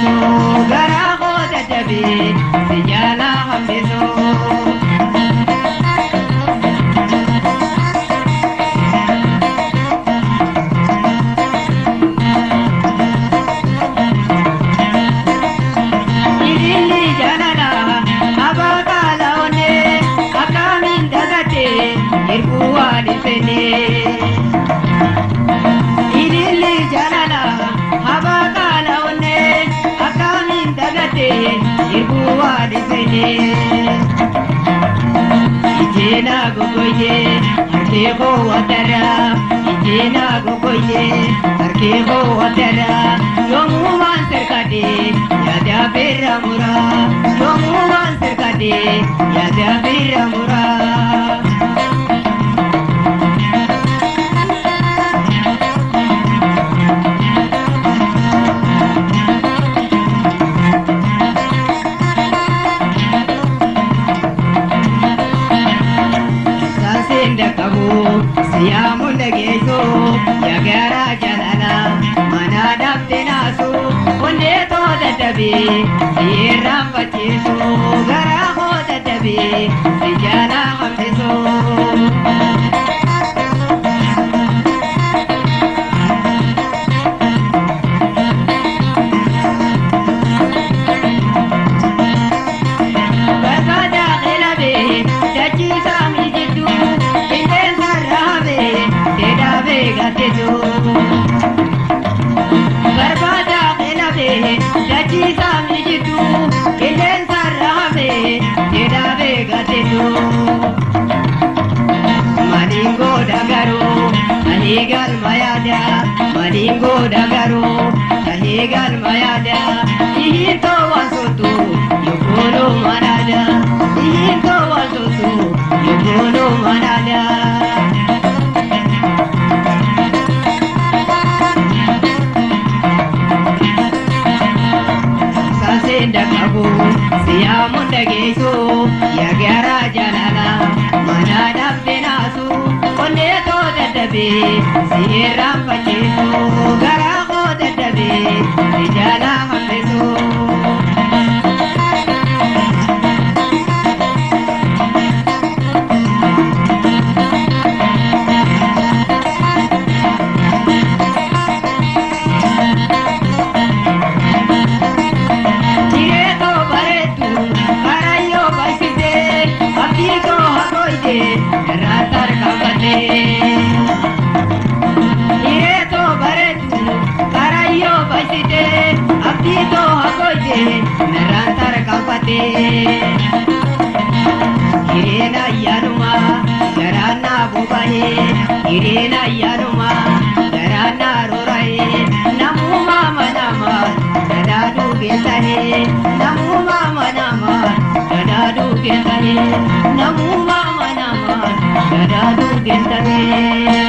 hambisu gara kota jabi sijala hambisu ilili janala abakala one akamin dagate irkuwani sene ilili janala abakala one akamin dagate irkuwani sene ijena gogoye harkego watara ijena gogoye harkego watara yomu manterkade yada beramura yomu manterkade yada beramura Siamunda geso yagara jalala mana dabte nasu onde to dadabi siram pacheso gara ho dadabi sijala hamdeso Bagada khelabe dachi sami jitu gatejo barbada khelabe dachi samijitu elen sarame tedabe gatejo maningo dagaro tahigal mayada maningo dagaro tahigal mayada ihito wasotu yokono manada ihito wasotu yokono manada Dakabu siamunda geso yagara jalala mana dabte nasu onde to dadabe siram pacheso gara ko dadabe sijala hamdeso ratar kabate ire to baretu karayo basite abdi to hakoje ratar kabate irena yanuma garana bobahe irena yanuma garana rorae namuma manama dadadu getahe namuma manama dadadu getahe namuma manama dadadu getahe